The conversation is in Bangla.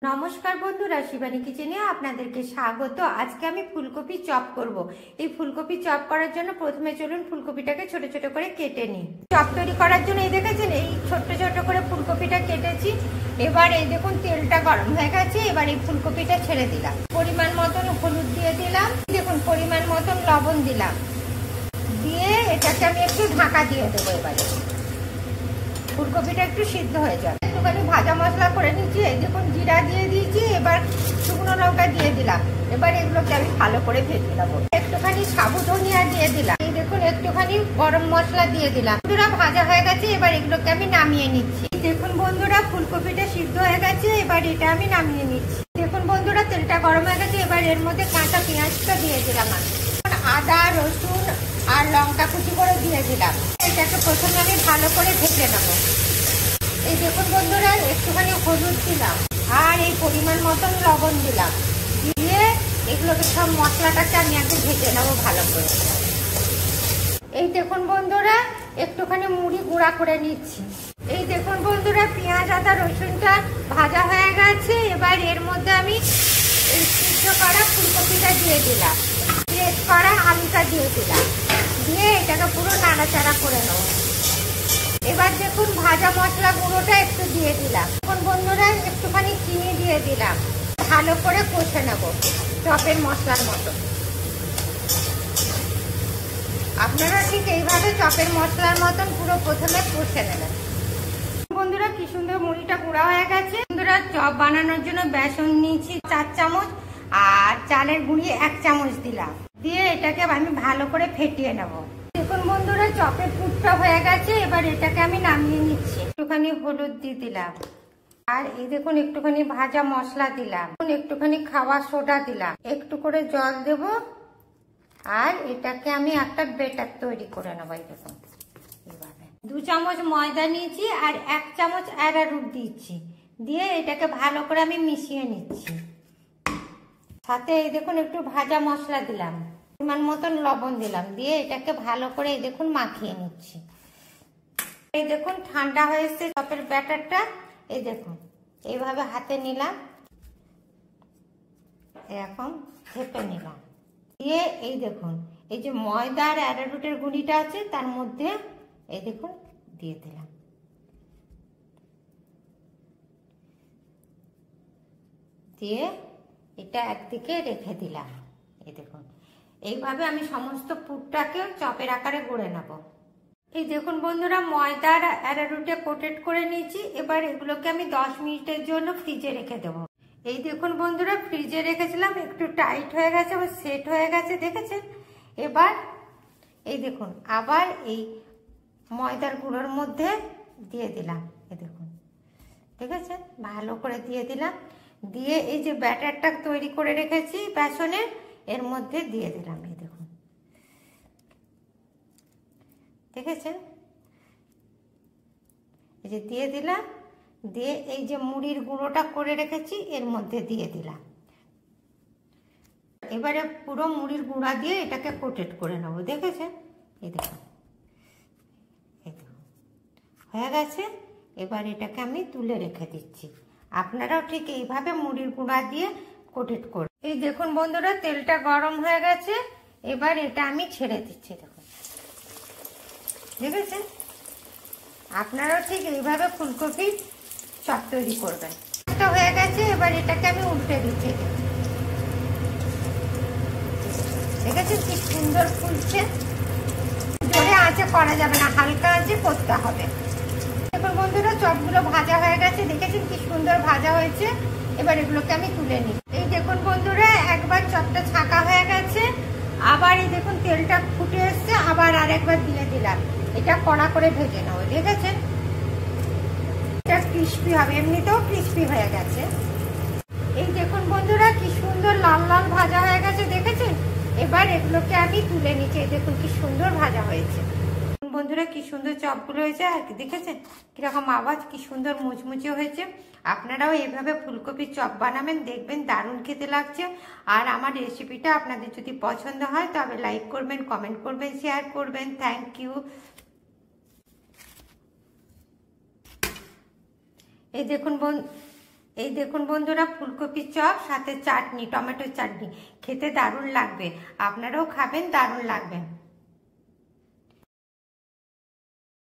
নমস্কার বন্ধুরা, শিবানী কিচেনে আপনাদেরকে স্বাগত। আজকে আমি ফুলকপি চপ করব। এই ফুলকপি চপ করার জন্য প্রথমে চলুন ফুলকপিটাকে ছোট ছোট করে কেটে নিই। চপ তৈরি করার জন্য এই দেখেছেন, এই ছোট ছোট করে ফুলকপিটা কেটেছি। এবার এই দেখুন তেলটা গরম হয়ে গেছে। এবার এই ফুলকপিটা ছেড়ে দিলাম। পরিমাণ মতন হলুদ দিয়ে দিলাম, দেখুন পরিমাণ মতন লবণ দিলাম, দিয়ে এটাকে আমি একটু ঢাকা দিয়ে দেবো। এবারে ফুলকপিটা একটু সিদ্ধ হয়ে যাবে। একটুখানি ভাজা মশলা করে নিচ্ছি। এই দেখুন জিরা দিয়ে দিয়েছি, এবার শুকনো লঙ্কা দিয়ে দিলাম। এবার এগুলোকে আমি ভালো করে ভেজে নেবো। একটুখানি সাবু ধনিয়া দিয়ে দিলাম। এই দেখুন একটুখানি গরম মশলা দিয়ে দিলাম। বন্ধুরা ভাজা হয়ে গেছে, এবার এগুলোকে আমি নামিয়ে নিচ্ছি। দেখুন বন্ধুরা ফুলকপিটা সিদ্ধ হয়ে গেছে, এবার এটা আমি নামিয়ে নিচ্ছি। দেখুন বন্ধুরা তেলটা গরম হয়ে গেছে, এবার এর মধ্যে কাঁচা পেঁয়াজটা দিয়ে দিলাম। আদা রসুন আর লঙ্কা কুচি করে দিয়ে দিলাম। এটাকে প্রথমে আমি ভালো করে ভেজে নেবো। এই দেখুন বন্ধুরা একটুখানি হলুদ দিলাম আর এই পরিমাণ মতন লবণ দিলাম, দিয়ে এগুলোকে সব মশলাটাকে আমি একটু ভেজে নেবো ভালো করে। এই দেখুন বন্ধুরা একটুখানি মুড়ি গুঁড়া করে নিচ্ছি। এই দেখুন বন্ধুরা পেঁয়াজ আদা রসুনটা ভাজা হয়ে গেছে। এবার এর মধ্যে আমি এই সিদ্ধ করা ফুলকপিটা দিয়ে দিলাম, গ্রেট করা আলুটা দিয়ে দিলাম, দিয়ে এটাকে পুরো নাড়াচাড়া করে নেবো। এবার দেখুন ভাজা মশলা গুঁড়োটা একটু দিয়ে দিলাম। এখন বন্ধুরা একটুখানি চিনি দিয়ে দিলাম, ভালো করে কষে নেব চপের মশলার মতো। আপনারা ঠিক এইভাবে চপের মশলার মতন পুরো প্রথমে কষে নেবেন। বন্ধুরা কি সুন্দর মুড়িটা গুঁড়া হয়ে গেছে। বন্ধুরা চপ বানানোর জন্য বেসন নিয়েছি 4 চামচ আর চালের গুঁড়ি 1 চামচ দিলাম, দিয়ে এটাকে আমি ভালো করে ফেটিয়ে নেব। দেখুন বন্ধুরা চপের পুরটা হয়ে গেছে, এবার এটাকে আমি নামিয়ে নিচ্ছি। একটুখানি হলুদ দিয়ে দিলাম আর এই দেখুন একটুখানি ভাজা মশলা দিলাম, একটুখানি খাওয়া সোডা দিলাম, একটু করে জল দেব আর এটাকে আমি একটা ব্যাটার তৈরি করে নেবো। এই দেখুন এইভাবে 2 চামচ ময়দা নিয়েছি আর 1 চামচ অ্যারারুট দিচ্ছি, দিয়ে এটাকে ভালো করে আমি মিশিয়ে নিচ্ছি। সাথে এই দেখুন একটু ভাজা মশলা দিলাম, পরিমাণ মতন লবণ দিলাম, দিয়ে এটাকে ভালো করে এই দেখুন মাখিয়ে নিচ্ছি। এই দেখুন ঠান্ডা হয়ে এসছে চপের ব্যাটারটা। এই দেখুন এইভাবে হাতে নিলাম, এরকম চেপে নিলাম, দিয়ে এই দেখুন এই যে ময়দা আর অ্যারারুটের গুঁড়িটা আছে তার মধ্যে এই দেখুন দিয়ে দিলাম, দিয়ে এটা একদিকে রেখে দিলাম। এই দেখুন এইভাবে আমি সমস্ত পুরটাকে চপের আকারে গড়ে নেব। এই দেখুন বন্ধুরা ময়দা আর অ্যারারুটে কোটেড করে নিয়েছি। এবার এগুলোকে আমি 10 মিনিটের জন্য ফ্রিজে রেখে দেবো। এই দেখুন বন্ধুরা ফ্রিজে রেখেছিলাম, একটু টাইট হয়ে গেছে, আবার সেট হয়ে গেছে দেখেছেন। এবার এই দেখুন আবার এই ময়দার গুঁড়োর মধ্যে দিয়ে দিলাম। এই দেখুন দেখেছেন ভালো করে দিয়ে দিলাম, দিয়ে এই যে ব্যাটারটা তৈরি করে রেখেছি বেসনের এর মধ্যে দিয়ে দিলাম। এই দেখুন দেখেছেন, এই যে দিয়ে দিলাম, দিয়ে এই যে মুড়ির গুঁড়োটা করে রেখেছি এর মধ্যে দিয়ে দিলাম। এবারে পুরো মুড়ির গুঁড়া দিয়ে এটাকে কোটেড করে নেবো। দেখেছেন এই দেখুন এই দেখুন হয়ে গেছে। এবার এটাকে আমি তুলে রেখে দিচ্ছি। আপনারাও ঠিক এইভাবে মুড়ির গুঁড়া দিয়ে কোটেড করুন। এই দেখুন বন্ধুরা তেলটা গরম হয়ে গেছে, এবার এটা আমি ছেড়ে দিচ্ছি। দেখুন দেখেছেন, আপনারাও ঠিক এইভাবে ফুলকপির চপ তৈরি করবেন। এটা হয়ে গেছে, এবার এটাকে আমি উল্টে দিচ্ছি। দেখেছেন কি সুন্দর ফুলছে। জোরে আঁচে করা যাবে না, হালকা আঁচে করতে হবে। দেখুন বন্ধুরা চপগুলো ভাজা হয়ে গেছে, দেখেছেন কি সুন্দর ভাজা হয়েছে। এবার এগুলোকে আমি তুলে নিই। এই দেখুন বন্ধুরা একবার চপটা ছাঁকা হয়ে গেছে, আবার এই দেখুন তেলটা ফুটে এসছে, আবার আরেকবার দিয়ে দিলাম। এটা কড়া করে ভেজে নেবো। দেখেছেন এটা ক্রিস্পি হবে, এমনিতেও ক্রিস্পি হয়ে গেছে। এই দেখুন বন্ধুরা কি সুন্দর লাল লাল ভাজা হয়ে গেছে, দেখেছেন। এবার এগুলোকে আমি তুলে নিচ্ছি। এই দেখুন কি সুন্দর ভাজা হয়েছে। বন্ধুরা কি সুন্দর চপগুলো হয়েছে, আর দেখেছেন কিরকম আওয়াজ, কি সুন্দর মুচমুচে হয়েছে। আপনারাও এইভাবে ফুলকপির চপ বানাবেন, দেখবেন দারুণ খেতে লাগছে। আর আমার রেসিপিটা আপনাদের যদি পছন্দ হয় তবে লাইক করবেন, কমেন্ট করবেন, শেয়ার করবেন। Thank you. এই দেখুন এই দেখুন বন্ধুরা, ফুলকপির চপ সাথে চাটনি, টমেটোর চাটনি, খেতে দারুণ লাগবে। আপনারাও খাবেন, দারুণ লাগবে।